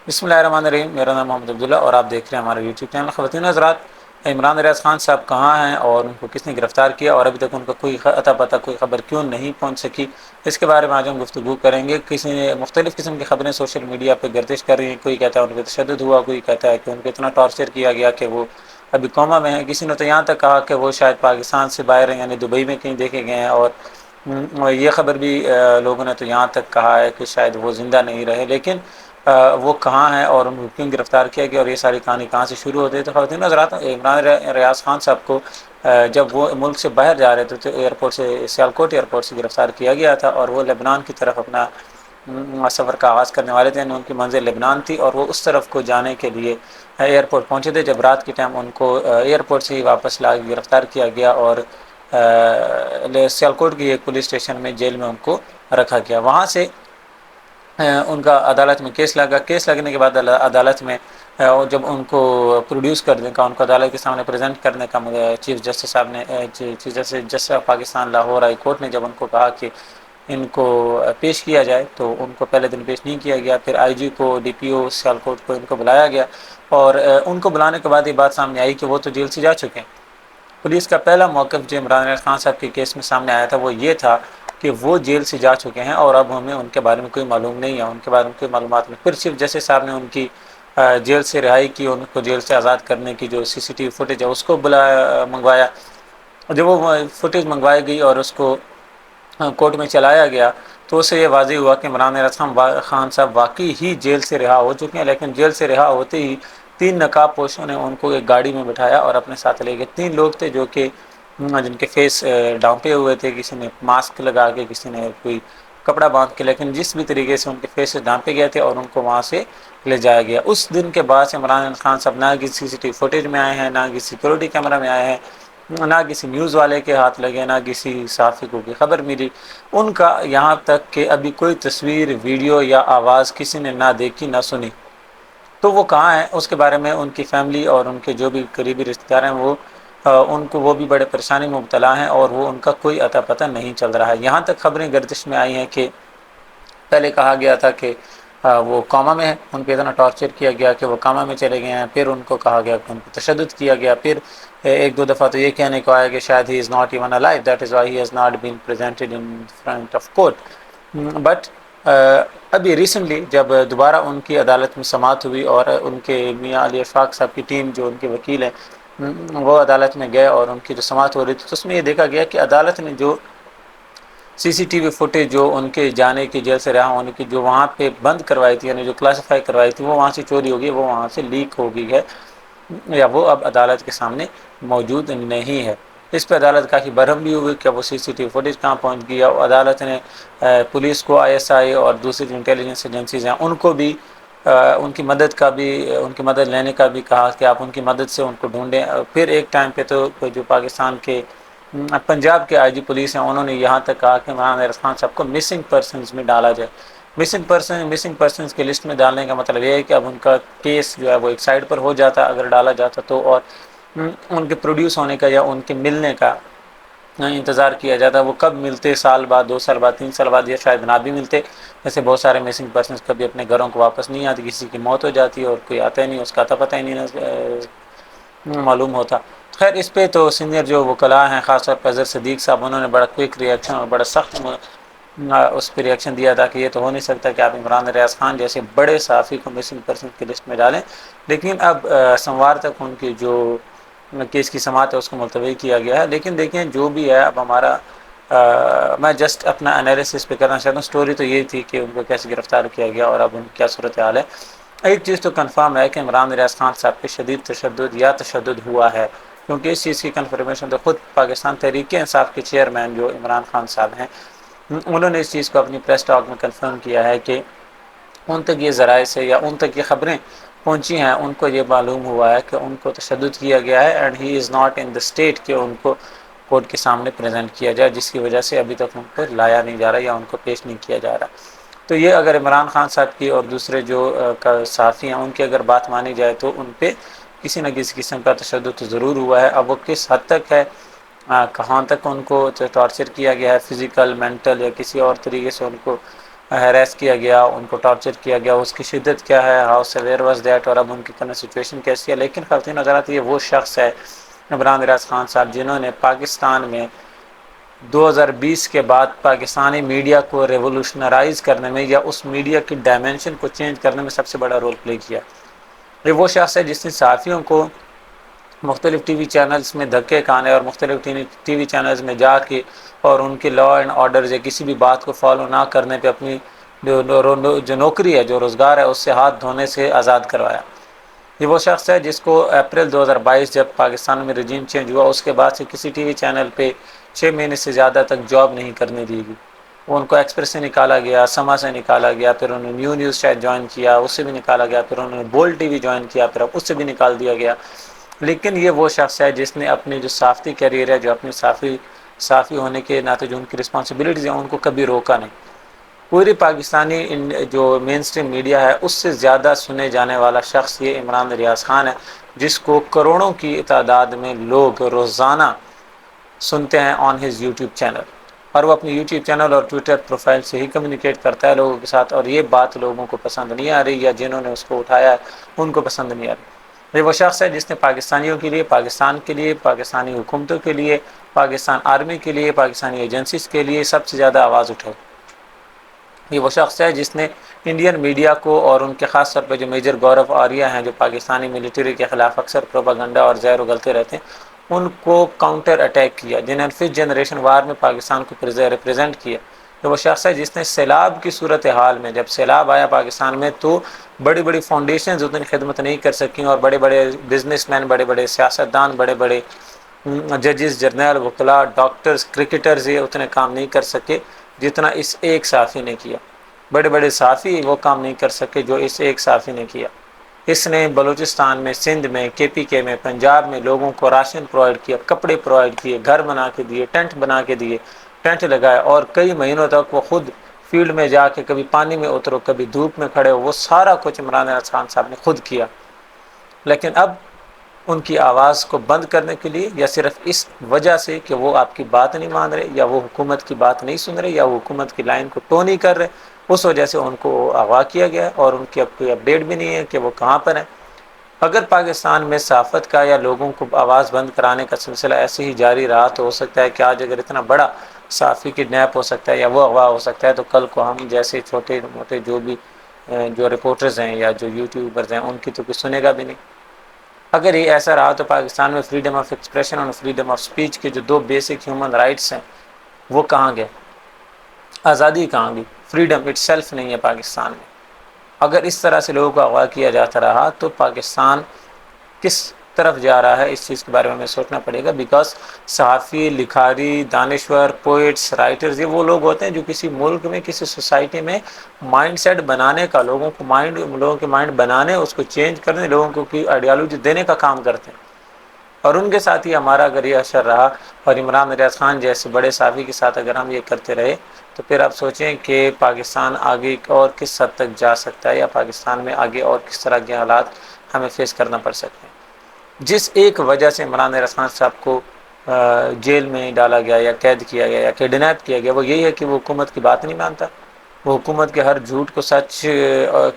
بسم اللہ الرحمن الرحیم، میرا نام محمد عبداللہ اور آپ دیکھ رہے ہیں ہمارا یوٹیوب چینل۔ خواتین حضرات، عمران ریاض خان صاحب کہاں ہیں اور ان کو کس نے گرفتار کیا اور ابھی تک ان کا کوئی اتا پتہ، کوئی خبر کیوں نہیں پہنچ سکی، اس کے بارے میں آج ہم گفتگو کریں گے۔ کسی نے مختلف قسم کی خبریں سوشل میڈیا پہ گردش کر رہی ہیں، کوئی کہتا ہے ان پہ تشدد ہوا، کوئی کہتا ہے کہ ان کو اتنا ٹارچر کیا گیا کہ وہ ابھی کوما میں ہیں، کسی نے تو یہاں تک کہا کہ وہ شاید پاکستان سے باہر ہیں، یعنی دبئی میں کہیں دیکھے گئے ہیں، اور یہ خبر بھی لوگوں نے تو یہاں تک کہا ہے کہ شاید وہ زندہ نہیں رہے، لیکن وہ کہاں ہیں اور ان کو کیوں گرفتار کیا گیا اور یہ ساری کہانی کہاں سے شروع ہوتی ہے۔ تو خواتین حضرات، عمران ریاض خان صاحب کو جب وہ ملک سے باہر جا رہے تھے تو ایئرپورٹ سے، سیالکوٹ ایئرپورٹ سے گرفتار کیا گیا تھا، اور وہ لبنان کی طرف اپنا سفر کا آغاز کرنے والے تھے، یعنی ان کی منزل لبنان تھی اور وہ اس طرف کو جانے کے لیے ایئرپورٹ پہنچے تھے، جب رات کے ٹائم ان کو ایئرپورٹ سے ہی واپس لا کے گرفتار کیا گیا اور سیالکوٹ کی ایک پولیس اسٹیشن میں، جیل میں ان کو رکھا گیا۔ وہاں سے ان کا عدالت میں کیس لگا، کیس لگنے کے بعد عدالت میں جب ان کو پروڈیوس کرنے کا، ان کو عدالت کے سامنے پریزنٹ کرنے کا چیف جسٹس صاحب نے، chief justice of Pakistan Lahore high court نے جب ان کو کہا کہ ان کو پیش کیا جائے، تو ان کو پہلے دن پیش نہیں کیا گیا۔ پھر آئی جی کو، ڈی پی او سیالکوٹ کو، ان کو بلایا گیا، اور ان کو بلانے کے بعد یہ بات سامنے آئی کہ وہ تو جیل سے جا چکے ہیں۔ پولیس کا پہلا موقف جو عمران ریاض خان صاحب کے کیس میں سامنے آیا تھا وہ یہ تھا کہ وہ جیل سے جا چکے ہیں اور اب ہمیں ان کے بارے میں کوئی معلوم نہیں ہے، ان کے بارے میں کوئی معلومات نہیں۔ پھر چیف جسٹس صاحب نے ان کی جیل سے رہائی کی، ان کو جیل سے آزاد کرنے کی جو سی سی ٹی وی فوٹیج ہے اس کو منگوایا۔ جب وہ فوٹیج منگوائی گئی اور اس کو کورٹ میں چلایا گیا تو اس سے یہ واضح ہوا کہ عمران ریاض خان صاحب واقعی ہی جیل سے رہا ہو چکے ہیں، لیکن جیل سے رہا ہوتے ہی 3 نقاب پوشوں نے ان کو ایک گاڑی میں بٹھایا اور اپنے ساتھ لے گئے۔ 3 لوگ تھے جو کہ جن کے فیس ڈھانپے ہوئے تھے، کسی نے ماسک لگا کے، کسی نے کوئی کپڑا باندھ کے، لیکن جس بھی طریقے سے ان کے فیس ڈھانپے گئے تھے اور ان کو وہاں سے لے جایا گیا۔ اس دن کے بعد سے عمران خان صاحب نہ کسی سی سی ٹی وی فوٹیج میں آئے ہیں، نہ کسی سیکورٹی کیمرہ میں آئے ہیں، نہ کسی نیوز والے کے ہاتھ لگے، نہ کسی صحافی کو کوئی خبر ملی ان کا، یہاں تک کہ ابھی کوئی تصویر، ویڈیو یا آواز کسی نے نہ دیکھی نہ سنی۔ تو وہ کہاں ہیں اس کے بارے میں ان کی فیملی اور ان کے جو بھی قریبی رشتہ دار ہیں ان کو، وہ بھی بڑے پریشانی میں مبتلا ہیں اور وہ ان کا کوئی اتا پتہ نہیں چل رہا ہے۔ یہاں تک خبریں گردش میں آئی ہیں کہ پہلے کہا گیا تھا کہ وہ کوما میں ہیں، ان پہ اتنا ٹارچر کیا گیا کہ وہ کوما میں چلے گئے ہیں، پھر ان کو کہا گیا کہ ان کو تشدد کیا گیا، پھر 1-2 دفعہ تو یہ کہنے کو آیا کہ شاید he is not even alive, that is why he has not been presented in front of court. But ابھی ریسنٹلی جب دوبارہ ان کی عدالت میں سماعت ہوئی اور ان کے میاں علی اشفاق صاحب کی ٹیم جو ان کے وکیل ہیں وہ عدالت میں گئے اور ان کی جو سماعت ہو رہی تھی تو اس میں یہ دیکھا گیا کہ عدالت نے جو سی سی ٹی وی فوٹیج جو ان کے جانے کی، جیل سے رہا ہونے کی، جو وہاں پہ بند کروائی تھی، یعنی جو کلاسیفائی کروائی تھی، وہ وہاں سے چوری ہو گئی، وہ وہاں سے لیک ہو گئی ہے، یا وہ اب عدالت کے سامنے موجود نہیں ہے۔ اس پہ عدالت کافی برہم بھی ہوئی کہ وہ سی سی ٹی وی فوٹیج کہاں پہنچ گئی، اور عدالت نے پولیس کو، آئی ایس آئی اور دوسری جو انٹیلیجنس ایجنسیز ہیں ان کو بھی ان کی مدد لینے کا بھی کہا کہ آپ ان کی مدد سے ان کو ڈھونڈیں۔ پھر ایک ٹائم پہ تو جو پاکستان کے پنجاب کے آئی جی پولیس ہیں انہوں نے یہاں تک کہا کہ عمران ریاض خان صاحب کو مسنگ پرسنز میں ڈالا جائے۔ مسنگ پرسنز کی لسٹ میں ڈالنے کا مطلب یہ ہے کہ اب ان کا کیس جو ہے وہ ایک سائڈ پر ہو جاتا اگر ڈالا جاتا تو، اور ان کے پروڈیوس ہونے کا یا ان کے ملنے کا انتظار کیا جاتا ہے۔ وہ کب ملتے، سال بعد، 2 سال بعد، 3 سال بعد، یا شاید نہ بھی ملتے۔ جیسے بہت سارے مسنگ پرسنز کبھی اپنے گھروں کو واپس نہیں آتے، کسی کی موت ہو جاتی ہے اور کوئی آتا ہی نہیں، اس کا پتہ ہی نہیں معلوم ہوتا۔ خیر، اس پہ تو سینئر جو وکلاء ہیں، خاص طور پر اظہر صدیق صاحب، انہوں نے بڑا کوئک ریئیکشن اور بڑا سخت اس پہ ریئیکشن دیا تھا کہ یہ تو ہو نہیں سکتا کہ آپ عمران ریاض خان جیسے بڑے صحافی کو مسنگ پرسن کی لسٹ میں ڈالیں۔ لیکن اب سوموار تک ان کی جو کیس کی سماعت ہے اس کو ملتوی کیا گیا ہے۔ لیکن دیکھیں جو بھی ہے، اب ہمارا میں جسٹ اپنا انالیسس پہ کرنا چاہتا ہوں۔ سٹوری تو یہ تھی کہ ان کو کیسے گرفتار کیا گیا اور اب ان کی کیا صورتحال ہے۔ ایک چیز تو کنفرم ہے کہ عمران ریاض خان صاحب پہ شدید تشدد یا تشدد ہوا ہے، کیونکہ اس چیز کی کنفرمیشن تو خود پاکستان تحریک انصاف کے چیئرمین جو عمران خان صاحب ہیں انہوں نے اس چیز کو اپنی پریس ٹاک میں کنفرم کیا ہے کہ ان تک یہ ذرائع سے یا ان تک یہ خبریں پہنچی ہیں، ان کو یہ معلوم ہوا ہے کہ ان کو تشدد کیا گیا ہے، and he is not in the state کہ ان کو کورٹ کے سامنے پریزنٹ کیا جائے، جس کی وجہ سے ابھی تک ان کو لایا نہیں جا رہا یا ان کو پیش نہیں کیا جا رہا۔ تو یہ اگر عمران خان صاحب کی اور دوسرے جو صحافی ہیں ان کی اگر بات مانی جائے تو ان پہ کسی نہ کسی قسم کا تشدد تو ضرور ہوا ہے۔ اب وہ کس حد تک ہے، کہاں تک ان کو ٹارچر کیا گیا ہے، فزیکل، مینٹل یا کسی اور طریقے سے ان کو ہیریس کیا گیا، ان کو ٹارچر کیا گیا، اس کی شدت کیا ہے، ہاؤ سیویئر واز دیٹ، اور اب ان کی کرنٹ سچویشن کیسی ہے. لیکن خواتین حضرات، یہ وہ شخص ہے عمران ریاض خان صاحب جنہوں نے پاکستان میں 2020 کے بعد پاکستانی میڈیا کو ریولوشنرائز کرنے میں یا اس میڈیا کی ڈائمنشن کو چینج کرنے میں سب سے بڑا رول پلے کیا. یہ وہ شخص ہے جس نے صحافیوں کو مختلف ٹی وی چینلز میں دھکے کھانے اور مختلف ٹی وی چینلز میں جا کے اور ان کے لا اینڈ آرڈر یا کسی بھی بات کو فالو نہ کرنے پہ اپنی جو نوکری ہے، جو روزگار ہے، اس سے ہاتھ دھونے سے آزاد کروایا. یہ وہ شخص ہے جس کو اپریل 2022 جب پاکستان میں رجیم چینج ہوا اس کے بعد سے کسی ٹی وی چینل پہ 6 مہینے سے زیادہ تک جاب نہیں کرنے دی گئی. ان کو ایکسپریس سے نکالا گیا، سما سے نکالا گیا، پھر انہوں نے نیو نیوز شاید جوائن کیا، اس سے بھی نکالا گیا، پھر انہوں نے بول ٹی وی جوائن کیا، پھر اس سے بھی نکال دیا گیا. لیکن یہ وہ شخص ہے جس نے اپنی جو صحافتی کیریئر ہے، جو اپنی صحافی ہونے کے ناطے جو ان کی رسپانسبلٹیز ہیں، ان کو کبھی روکا نہیں. پوری پاکستانی جو مین اسٹریم میڈیا ہے اس سے زیادہ سنے جانے والا شخص یہ عمران ریاض خان ہے، جس کو کروڑوں کی تعداد میں لوگ روزانہ سنتے ہیں آن ہز یوٹیوب چینل. اور وہ اپنی یوٹیوب چینل اور ٹویٹر پروفائل سے ہی کمیونیکیٹ کرتا ہے لوگوں کے ساتھ، اور یہ بات لوگوں کو پسند نہیں آ رہی، یا جنہوں نے اس کو اٹھایا ہے ان کو پسند نہیں آ رہی. یہ وہ شخص ہے جس نے پاکستانیوں کے لیے، پاکستان کے لیے، پاکستانی حکومتوں کے لیے، پاکستان آرمی کے لیے، پاکستانی ایجنسیز کے لیے سب سے زیادہ آواز اٹھائی. یہ وہ شخص ہے جس نے انڈین میڈیا کو اور ان کے خاص طور پہ جو میجر گورو آریہ ہیں جو پاکستانی ملٹری کے خلاف اکثر پروپیگنڈا اور زہر اگلتے رہتے ہیں، ان کو کاؤنٹر اٹیک کیا، جنہیں 5th جنریشن وار میں پاکستان کو ریپرزینٹ کیا. یہ وہ شخص ہے جس نے سیلاب کی صورتحال میں، جب سیلاب آیا پاکستان میں تو بڑی بڑی فاؤنڈیشنز اتنی خدمت نہیں کر سکیں، اور بڑے بڑے بزنس مین، بڑے بڑے سیاستدان، بڑے بڑے ججز، جرنیل، وکلاء، ڈاکٹرز، کرکٹرز یہ اتنے کام نہیں کر سکے جتنا اس ایک صحافی نے کیا. بڑے بڑے صحافی وہ کام نہیں کر سکے جو اس ایک صحافی نے کیا. اس نے بلوچستان میں، سندھ میں، KPK میں، پنجاب میں لوگوں کو راشن پرووائڈ کیا، کپڑے پرووائڈ کیے، گھر بنا کے دیے، ٹینٹ بنا کے دیے، ٹینٹ لگائے، اور کئی مہینوں تک وہ خود فیلڈ میں جا کے کبھی پانی میں اترو، کبھی دھوپ میں کھڑے ہو، وہ سارا کچھ عمران ریاض خان صاحب نے خود کیا. لیکن اب ان کی آواز کو بند کرنے کے لیے، یا صرف اس وجہ سے کہ وہ آپ کی بات نہیں مان رہے، یا وہ حکومت کی بات نہیں سن رہے، یا وہ حکومت کی لائن کو ٹو نہیں کر رہے، اس وجہ سے ان کو اغوا کیا گیا، اور ان کی اب کوئی اپڈیٹ بھی نہیں ہے کہ وہ کہاں پر ہیں. اگر پاکستان میں صحافت کا یا لوگوں کو آواز بند کرانے کا سلسلہ ایسے ہی جاری رہا تو ہو سکتا ہے کہ آج اگر اتنا بڑا صحافی کڈنیپ ہو سکتا ہے یا وہ اغوا ہو سکتا ہے، تو کل کو ہم جیسے چھوٹے موٹے جو رپورٹرز ہیں یا جو یوٹیوبرز ہیں ان کی تو کچھ سنے گا بھی نہیں. اگر یہ ایسا رہا تو پاکستان میں فریڈم آف ایکسپریشن اور فریڈم آف سپیچ کے جو 2 بیسک ہیومن رائٹس ہیں وہ کہاں گئے؟ آزادی کہاں گئی؟ فریڈم اٹ سیلف نہیں ہے پاکستان میں. اگر اس طرح سے لوگوں کو اغوا کیا جاتا رہا تو پاکستان کس طرف جا رہا ہے، اس چیز کے بارے میں ہمیں سوچنا پڑے گا. بیکاز صحافی، لکھاری، دانشور، پوئٹس، رائٹرز یہ وہ لوگ ہوتے ہیں جو کسی ملک میں، کسی سوسائٹی میں مائنڈ سیٹ بنانے کا، لوگوں کے مائنڈ بنانے، اس کو چینج کرنے، لوگوں کو کی آئیڈیالوجی دینے کا کام کرتے ہیں. اور ان کے ساتھ ہی ہمارا اگر یہ اثر رہا، اور عمران ریاض خان جیسے بڑے صحافی کے ساتھ اگر ہم یہ کرتے رہے، تو پھر آپ سوچیں کہ پاکستان آگے اور کس حد تک جا سکتا ہے، یا پاکستان میں آگے اور کس طرح کے حالات ہمیں فیس کرنا پڑ سکتے ہیں. جس ایک وجہ سے عمران ریاض خان صاحب کو جیل میں ڈالا گیا یا قید کیا گیا یا کڈنیپ کیا گیا، وہ یہی ہے کہ وہ حکومت کی بات نہیں مانتا. وہ حکومت کے ہر جھوٹ کو سچ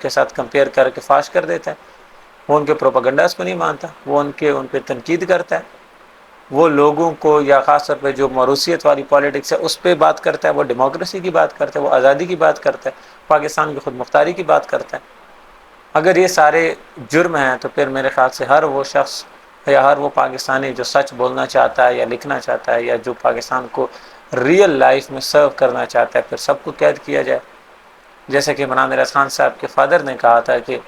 کے ساتھ کمپیئر کر کے فاش کر دیتا ہے. وہ ان کے پروپیگنڈاز کو نہیں مانتا، وہ ان پہ تنقید کرتا ہے. وہ لوگوں کو، یا خاص طور پہ جو موروثیت والی پالیٹکس ہے اس پہ بات کرتا ہے، وہ ڈیموکریسی کی بات کرتا ہے، وہ آزادی کی بات کرتا ہے، پاکستان کی خود مختاری کی بات کرتا ہے. اگر یہ سارے جرم ہیں تو پھر میرے خیال سے ہر وہ شخص یا ہر وہ پاکستانی جو سچ بولنا چاہتا ہے یا لکھنا چاہتا ہے یا جو پاکستان کو ریئل لائف میں سرو کرنا چاہتا ہے، پھر سب کو قید کیا جائے. جیسے کہ عمران ریاض خان صاحب کے فادر نے کہا تھا کہ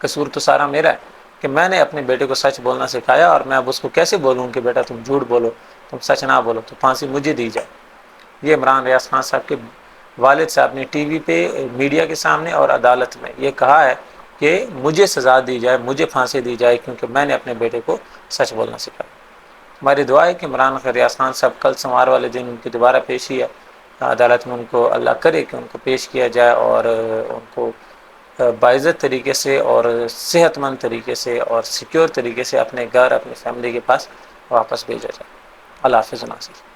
قصور تو سارا میرا ہے کہ میں نے اپنے بیٹے کو سچ بولنا سکھایا، اور میں اب اس کو کیسے بولوں کہ بیٹا تم جھوٹ بولو، تم سچ نہ بولو، تو پھانسی مجھے دی جائے. یہ عمران ریاض خان صاحب کے والد صاحب نے ٹی وی پہ، میڈیا کے سامنے اور عدالت میں یہ کہا ہے کہ مجھے سزا دی جائے، مجھے پھانسی دی جائے، کیونکہ میں نے اپنے بیٹے کو سچ بولنا سکھایا. ہماری دعا ہے کہ عمران ریاض خان صاحب کل سوموار والے دن ان کی دوبارہ پیشی ہے عدالت میں، ان کو اللہ کرے کہ ان کو پیش کیا جائے اور ان کو باعزت طریقے سے اور صحت مند طریقے سے اور سیکیور طریقے سے اپنے گھر، اپنی فیملی کے پاس واپس بھیجا جائے. اللہ حافظ ناصر.